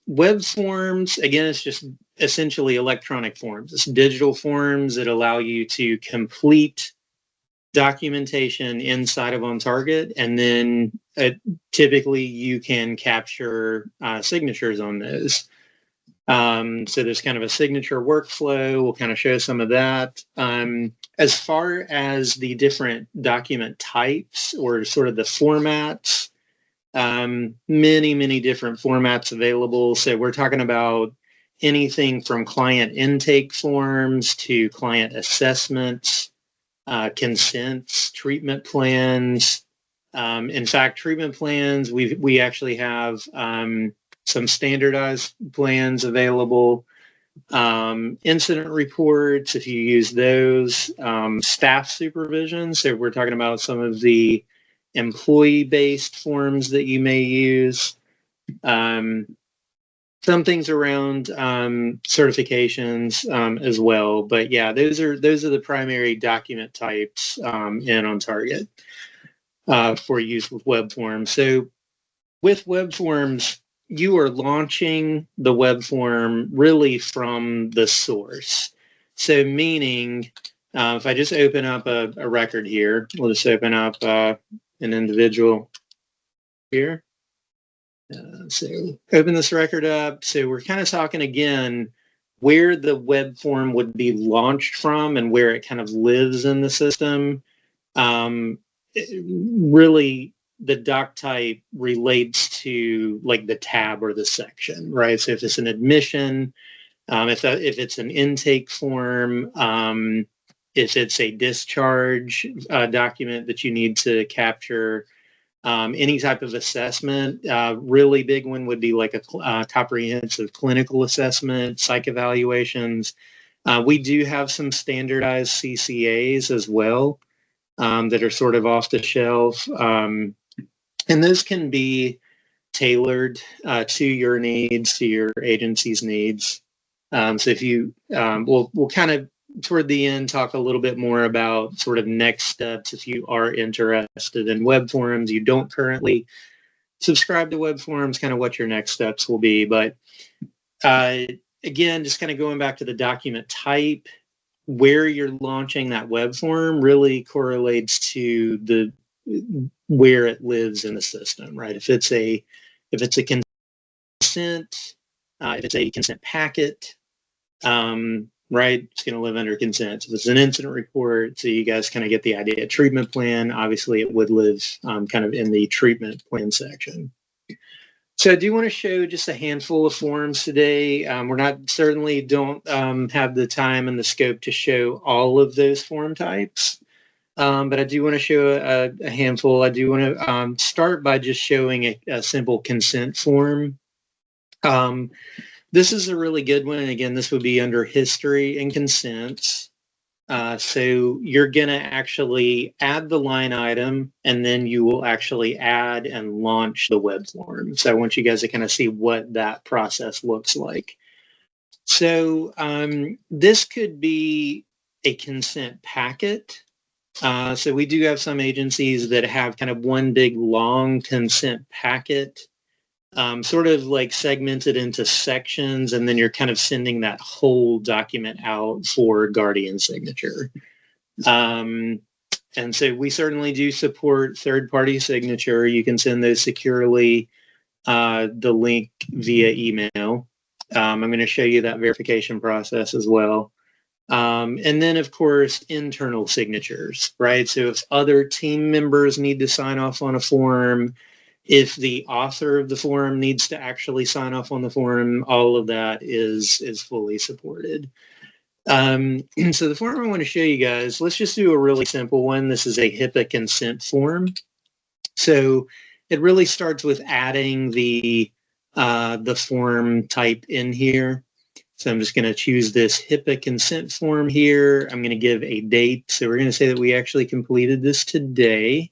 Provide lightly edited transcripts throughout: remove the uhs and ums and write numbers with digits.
Web forms, again, it's just essentially electronic forms. It's digital forms that allow you to complete documentation inside of OnTarget, and then typically you can capture signatures on those. So there's kind of a signature workflow. We'll kind of show some of that. As far as the different document types or sort of the formats, many different formats available. So we're talking about anything from client intake forms to client assessments, consents, treatment plans. In fact, treatment plans, we actually have some standardized plans available. Incident reports, if you use those, staff supervision. So we're talking about some of the employee-based forms that you may use. Some things around certifications as well. But yeah, those are the primary document types in OnTarget for use with web forms. So with web forms, you are launching the web form really from the source. So meaning, if I just open up a record here, we'll just open up an individual here. So open this record up. So we're kind of talking again where the web form would be launched from and where it kind of lives in the system. Really, the doc type relates to like the tab or the section, right? So if it's an admission, if it's an intake form, if it's a discharge document that you need to capture, any type of assessment, really big one would be like a comprehensive clinical assessment, psych evaluations. We do have some standardized CCAs as well that are sort of off the shelf. And those can be tailored to your needs, to your agency's needs. So if you, we'll kind of toward the end talk a little bit more about sort of next steps if you are interested in web forms. You don't currently subscribe to web forms, kind of what your next steps will be. But again, just kind of going back to the document type, where you're launching that web form really correlates to the where it lives in the system, right? If it's a consent, if it's a consent packet, right, it's going to live under consent. If it's an incident report, so you guys kind of get the idea. Treatment plan, obviously, it would live kind of in the treatment plan section. So I do want to show just a handful of forms today. We're certainly don't have the time and the scope to show all of those form types. But I do want to show a handful. I do want to start by just showing a simple consent form. This is a really good one. Again, this would be under history and consents. So you're going to actually add the line item, and then you will actually add and launch the web form. So I want you guys to kind of see what that process looks like. So this could be a consent packet. So we do have some agencies that have kind of one big long consent packet, sort of like segmented into sections, and then you're kind of sending that whole document out for guardian signature. And so we certainly do support third-party signature. You can send those securely, the link via email. I'm going to show you that verification process as well. And then, of course, internal signatures, right? So if other team members need to sign off on a form, if the author of the form needs to actually sign off on the form, all of that is fully supported. So the form I want to show you guys, let's just do a really simple one. This is a HIPAA consent form. So it really starts with adding the form type in here. So I'm just going to choose this HIPAA consent form here. I'm going to give a date. So we're going to say that we actually completed this today.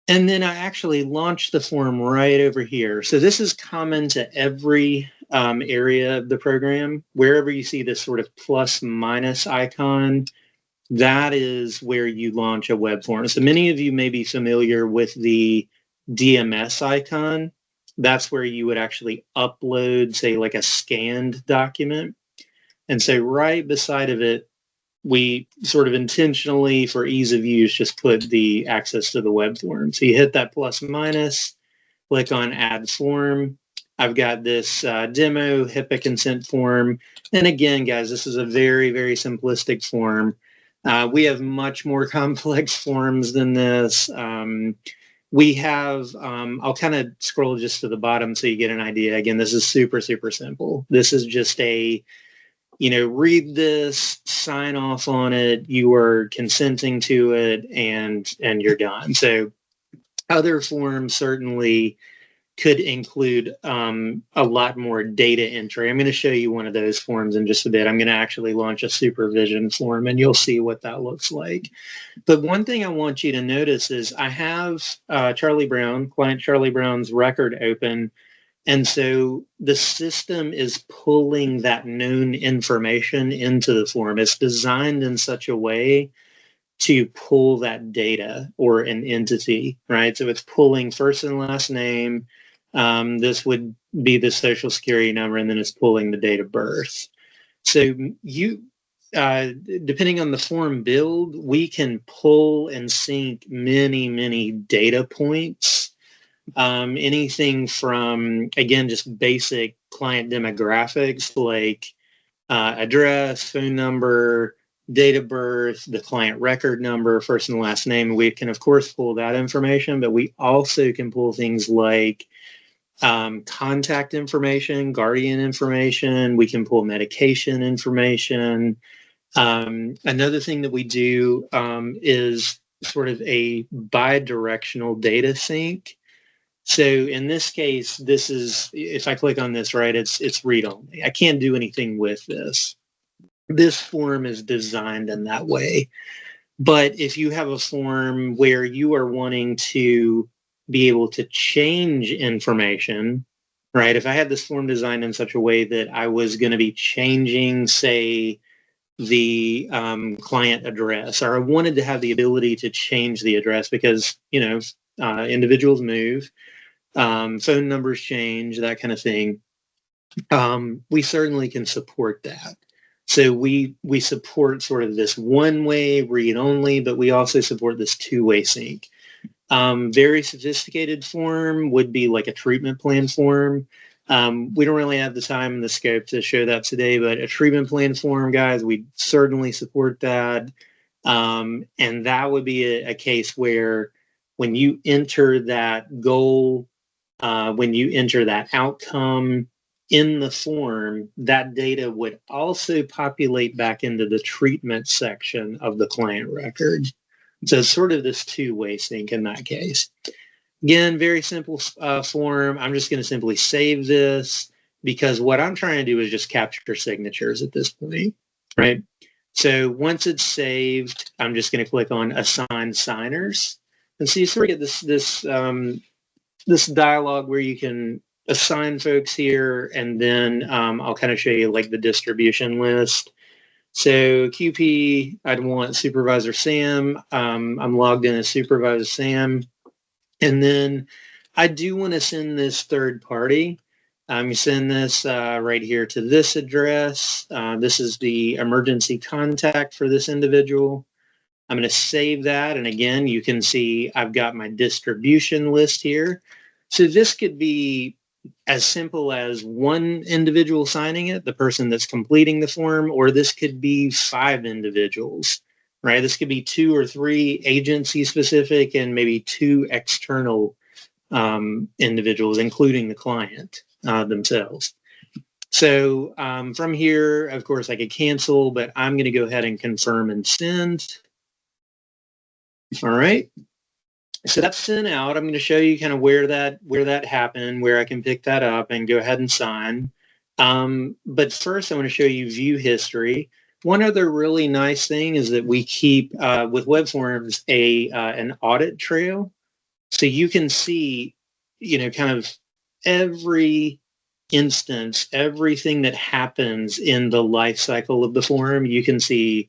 And then I actually launched the form right over here. So this is common to every area of the program. Wherever you see this sort of plus minus icon, that is where you launch a web form. So many of you may be familiar with the DMS icon. that's where you would actually upload, say, like a scanned document. And so right beside of it, we sort of intentionally, for ease of use, just put the access to the web form. So you hit that plus minus, click on add form. I've got this demo HIPAA consent form. And again, guys, this is a very, very simplistic form. We have much more complex forms than this. We have, I'll kind of scroll just to the bottom so you get an idea. Again, this is super, super simple. This is just a, read this, sign off on it, you are consenting to it, and you're done. So other forms certainly could include a lot more data entry. I'm going to show you one of those forms in just a bit. I'm going to actually launch a supervision form, and you'll see what that looks like. But one thing I want you to notice is I have client Charlie Brown's record open. And so the system is pulling that known information into the form. It's designed in such a way to pull that data or an entity, right? So it's pulling first and last name. This would be the social security number, and then it's pulling the date of birth. So depending on the form build, we can pull and sync many, many data points. Anything from, again, just basic client demographics like address, phone number, date of birth, the client record number, first and last name. We can, of course, pull that information, but we also can pull things like contact information, guardian information. We can pull medication information. Another thing that we do is sort of a bi-directional data sync. So in this case, this is, if I click on this, right, it's read only. I can't do anything with this. This form is designed in that way. But if you have a form where you are wanting to be able to change information, right, if I had this form designed in such a way that I was going to be changing, say, the client address, or I wanted to have the ability to change the address because, individuals move, phone numbers change, that kind of thing. We certainly can support that. So we support sort of this one-way read only, but we also support this two-way sync. Very sophisticated form would be like a treatment plan form. We don't really have the time and the scope to show that today, but a treatment plan form, guys, we certainly support that. And that would be a case where when you enter that goal, when you enter that outcome in the form, that data would also populate back into the treatment section of the client record. So it's sort of this two-way sync in that case. Again, very simple form. I'm just going to simply save this because what I'm trying to do is just capture signatures at this point, right? So once it's saved, I'm just going to click on Assign Signers. And so you sort of get this dialog where you can assign folks here, and then I'll kind of show you like the distribution list. So QP, I'd want Supervisor Sam. I'm logged in as Supervisor Sam. And then I do want to send this third party. You send this right here to this address. This is the emergency contact for this individual. I'm going to save that. And again, you can see I've got my distribution list here. So this could be as simple as one individual signing it, the person that's completing the form, or this could be 5 individuals, right? This could be 2 or 3 agency specific and maybe 2 external individuals, including the client themselves. So from here, of course, I could cancel, but I'm going to go ahead and confirm and send. All right. So that's sent out. I'm going to show you kind of where that happened, where I can pick that up and go ahead and sign. But first, I want to show you view history. One other really nice thing is that we keep with Webforms an audit trail, so you can see, kind of every instance, everything that happens in the life cycle of the form. You can see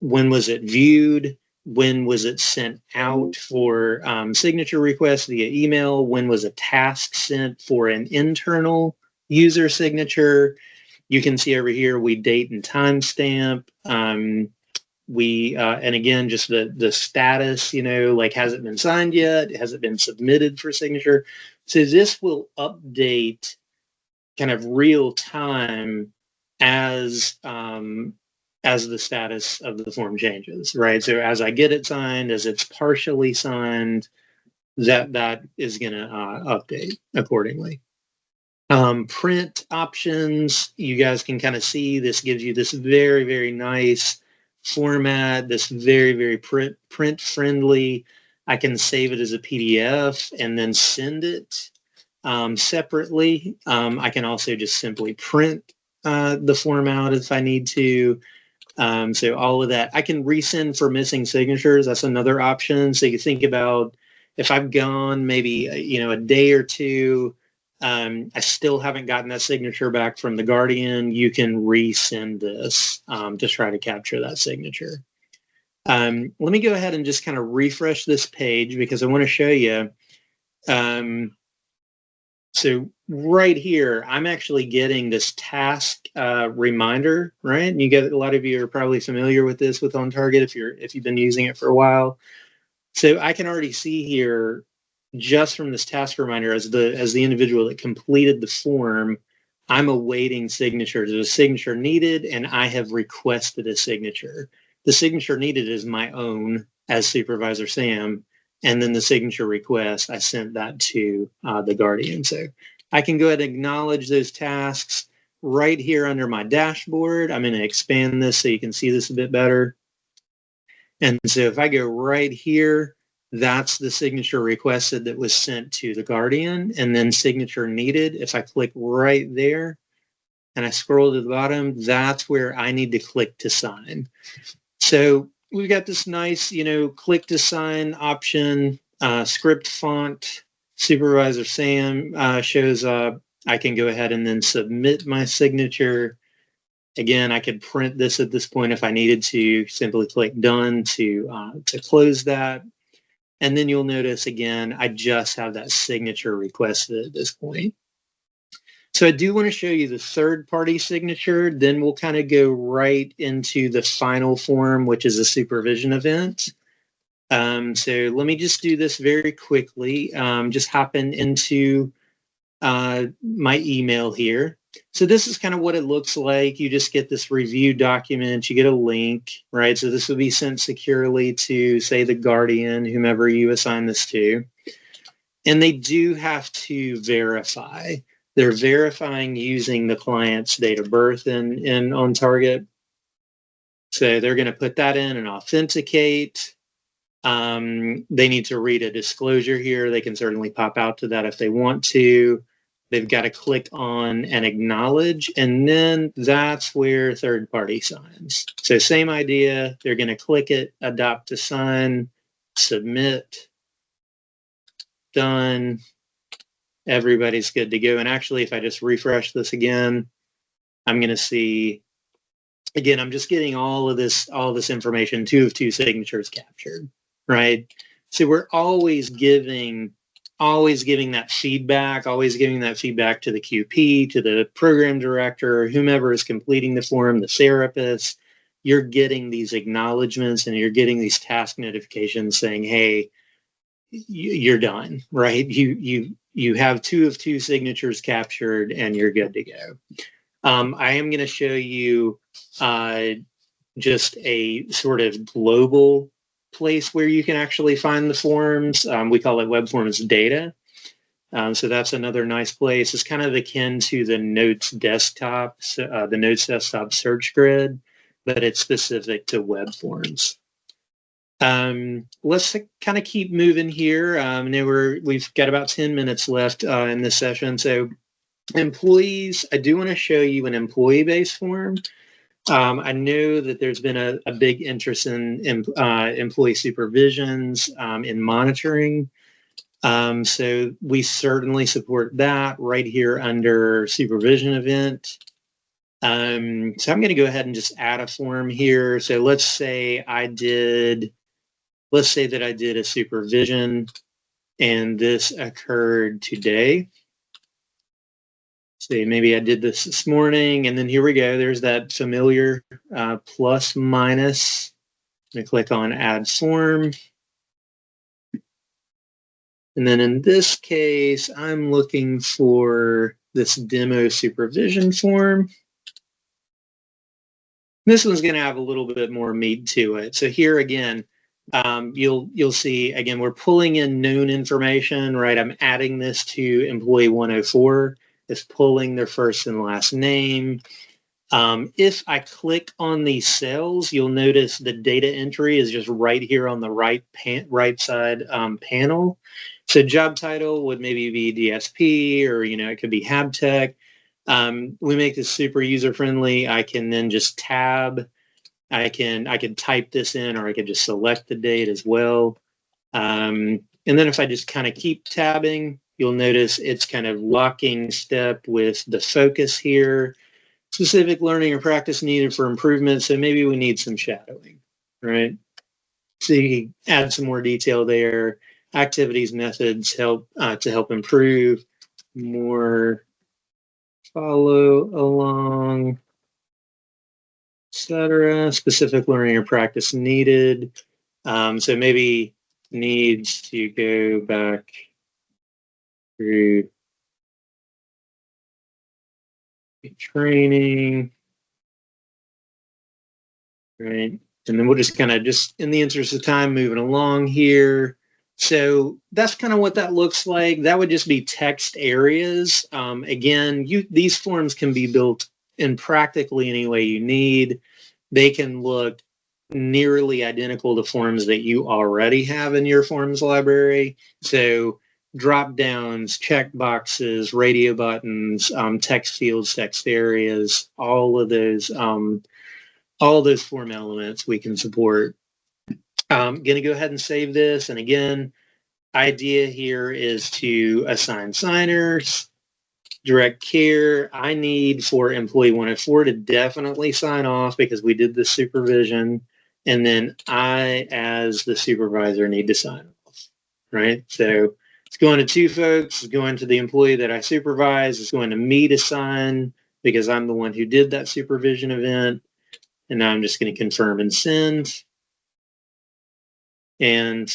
when was it viewed, when was it sent out for signature requests via email, when was a task sent for an internal user signature. You can see over here, we date and timestamp. And again, just the status, like, has it been signed yet? Has it been submitted for signature? So this will update kind of real time as the status of the form changes, right? So as I get it signed, as it's partially signed, that is going to update accordingly. Print options, you guys can kind of see this gives you this very, very nice format, this very, very print friendly. I can save it as a PDF and then send it separately. I can also just simply print the form out if I need to. So all of that. I can resend for missing signatures. That's another option. So you think about if I've gone maybe a day or two, I still haven't gotten that signature back from the Guardian, you can resend this to try to capture that signature. Let me go ahead and just kind of refresh this page because I want to show you. So right here, I'm actually getting this task reminder, right? And a lot of you are probably familiar with this with OnTarget if you've been using it for a while. So I can already see here, just from this task reminder, as the individual that completed the form, I'm awaiting signatures. There's a signature needed, and I have requested a signature. The signature needed is my own as Supervisor Sam, and then the signature request, I sent that to the Guardian. So I can go ahead and acknowledge those tasks right here under my dashboard. I'm going to expand this so you can see this a bit better. And so if I go right here, that's the signature requested that was sent to the Guardian, and then signature needed. If I click right there and I scroll to the bottom, that's where I need to click to sign. So we've got this nice, click to sign option, script font, Supervisor Sam shows up. I can go ahead and then submit my signature. Again, I could print this at this point if I needed to, simply click done to close that. And then you'll notice, again, I just have that signature requested at this point. So I do want to show you the third-party signature. Then we'll kind of go right into the final form, which is a supervision event. So let me just do this very quickly. Just hopping into my email here. So this is kind of what it looks like. You just get this review document, you get a link, right? So this will be sent securely to, say, the Guardian, whomever you assign this to. And they do have to verify. They're verifying using the client's date of birth in OnTarget. So they're going to put that in and authenticate. They need to read a disclosure here. They can certainly pop out to that if they want to. They've got to click on and acknowledge, and then that's where third party signs. So same idea, they're going to click it, adopt to sign, submit, done, everybody's good to go. And actually, if I just refresh this again, I'm going to see, again, I'm just getting all of this information, 2 of 2 signatures captured, right? So we're always giving that feedback, to the QP, to the program director, whomever is completing the form, the therapist. You're getting these acknowledgments and you're getting these task notifications saying, hey, you're done, right? You have 2 of 2 signatures captured and you're good to go. I am going to show you just a sort of global place where you can actually find the forms. We call it Webforms data. So that's another nice place. It's kind of akin to the Notes desktop, the Notes desktop search grid, but it's specific to Webforms. Let's kind of keep moving here. Now we've got about 10 minutes left in this session. So employees, I do want to show you an employee-based form. I know that there's been a big interest in employee supervisions, in monitoring. So we certainly support that right here under supervision event. So I'm going to go ahead and just add a form here. So let's say I did let's say that I did a supervision and this occurred today. So maybe I did this morning, and then here we go. There's that familiar plus minus. I'm going to click on add form. And then in this case, I'm looking for this demo supervision form. This one's going to have a little bit more meat to it. So here again, you'll see, again, we're pulling in known information, right? I'm adding this to employee 104. It's pulling their first and last name. If I click on these cells, you'll notice the data entry is just right here on the right side panel. So job title would maybe be DSP, or it could be HabTech. We make this super user friendly. I can then just tab. I can type this in, or I could just select the date as well. And then if I just kind of keep tabbing, you'll notice it's kind of locking step with the focus here. Specific learning or practice needed for improvement. So maybe we need some shadowing, right? So you can add some more detail there. Activities, methods help to help improve. More follow along, etc. Specific learning or practice needed. So maybe needs to go back through training, right? And then we'll just kind of, just in the interest of time, moving along here. So that's kind of what that looks like. That would just be text areas. Again, these forms can be built in practically any way you need. They can look nearly identical to forms that you already have in your forms library. So drop downs, check boxes, radio buttons, text fields, text areas, all those form elements we can support. I'm going to go ahead and save this. And again, idea here is to assign signers, direct care. I need for employee 104 to definitely sign off because we did the supervision. And then I, as the supervisor, need to sign off, right? So it's going to two folks. It's going to the employee that I supervise. It's going to me to sign because I'm the one who did that supervision event. And now I'm just going to confirm and send. And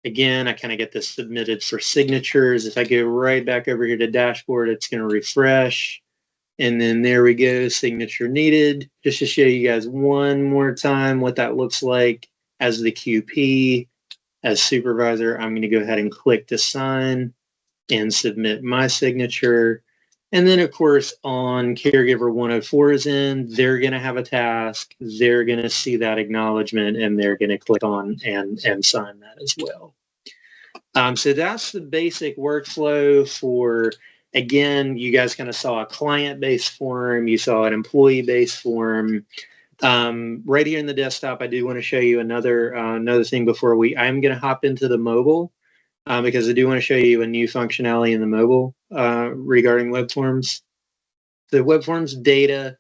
again, I kind of get this submitted for signatures. If I go right back over here to dashboard, it's going to refresh. And then there we go, signature needed. Just to show you guys one more time what that looks like as the QP, as supervisor, I'm going to go ahead and click to sign and submit my signature. And then, of course, on caregiver 104's end, they're going to have a task. They're going to see that acknowledgement, and they're going to click on and sign that as well. So that's the basic workflow for, again, you guys kind of saw a client-based form. You saw an employee-based form. Right here in the desktop, I do want to show you another thing before I'm going to hop into the mobile. Because I do want to show you a new functionality in the mobile regarding Webforms. The Webforms data,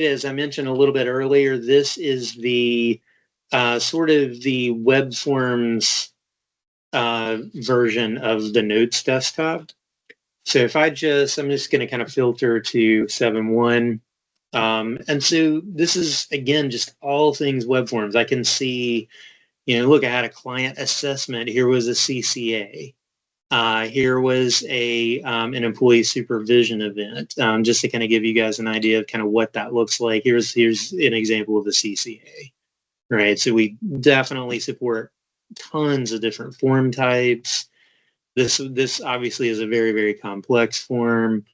as I mentioned a little bit earlier, this is the sort of the Webforms version of the Notes desktop. So if I'm just going to kind of filter to 7.1. And so this is, again, just all things Webforms. I can see, look, I had a client assessment. Here was a CCA. Here was an employee supervision event, just to kind of give you guys an idea of kind of what that looks like. Here's an example of the CCA, right? So we definitely support tons of different form types. This obviously is a very, very complex form.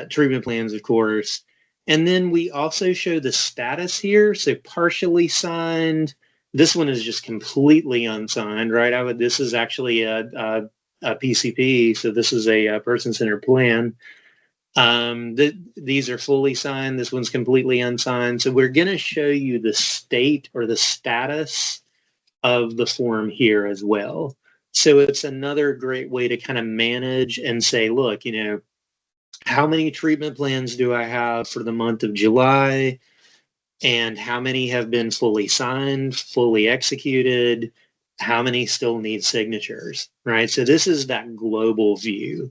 Treatment plans, of course. And then we also show the status here. So partially signed. This one is just completely unsigned, right? This is actually a PCP. So this is a person-centered plan. These are fully signed. This one's completely unsigned. So we're going to show you the state or the status of the form here as well. So it's another great way to kind of manage and say, look, how many treatment plans do I have for the month of July? and how many have been fully signed, fully executed, how many still need signatures, right? So this is that global view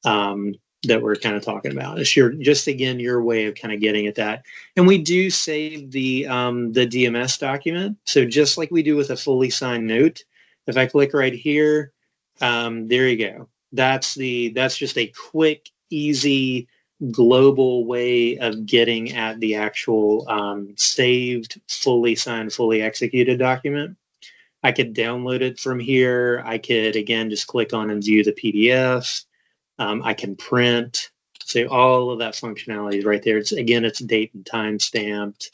that we're kind of talking about. It's just again, your way of kind of getting at that. And we do save the DMS document. So just like we do with a fully signed note, if I click right here, there you go. That's just a quick, easy, global way of getting at the actual saved, fully signed, fully executed document. I could download it from here. I could, again, just click on and view the PDF. I can print. So all of that functionality is right there. It's date and time stamped.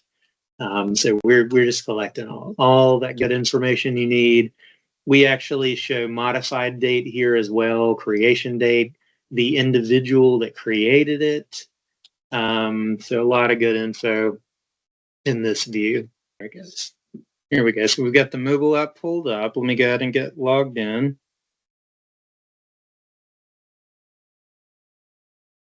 So we're just collecting all that good information you need. We actually show modified date here as well, creation date, the individual that created it. So a lot of good info in this view. There it goes. Here we go. So we've got the mobile app pulled up. Let me go ahead and get logged in.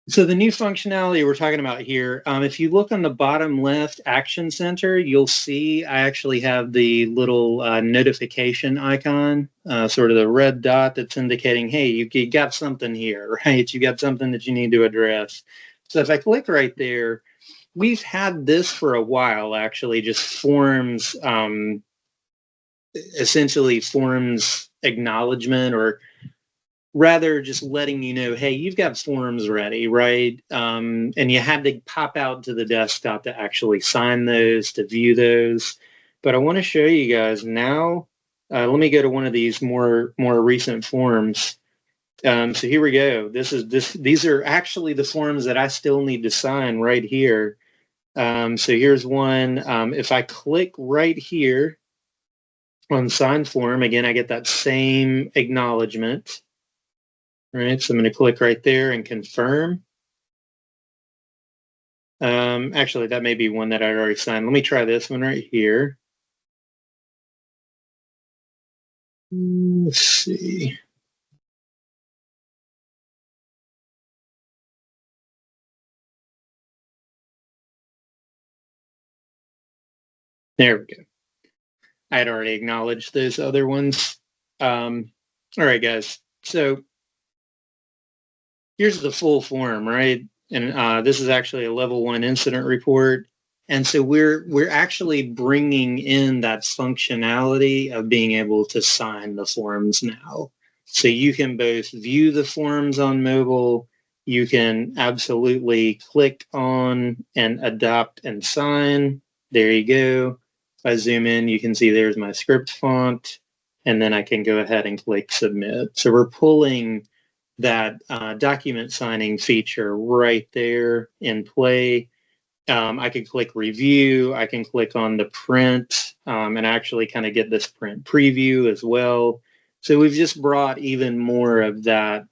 So the new functionality we're talking about here, if you look on the bottom left Action Center, you'll see I actually have the little notification icon, sort of the red dot that's indicating, hey, you got something here, right? You got something that you need to address. So if I click right there, we've had this for a while, actually, just forms, essentially forms acknowledgement, or rather just letting you know, hey, you've got forms ready, right? And you had to pop out to the desktop to actually sign those, to view those. But I want to show you guys now. Let me go to one of these more recent forms. So here we go. These are actually the forms that I still need to sign right here. So here's one. If I click right here on sign form, again, I get that same acknowledgement. All right, so I'm going to click right there and confirm. Actually, that may be one that I already signed. Let me try this one right here. Let's see. There we go. I had already acknowledged those other ones. All right, guys. So here's the full form, right? And this is actually a level 1 incident report. And so we're actually bringing in that functionality of being able to sign the forms now. So you can both view the forms on mobile, you can absolutely click on and adopt and sign. There you go. If I zoom in, you can see there's my script font, and then I can go ahead and click submit. So we're pulling that document signing feature right there in play. I can click review. I can click on the print and actually kind of get this print preview as well. So we've just brought even more of that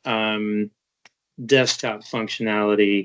desktop functionality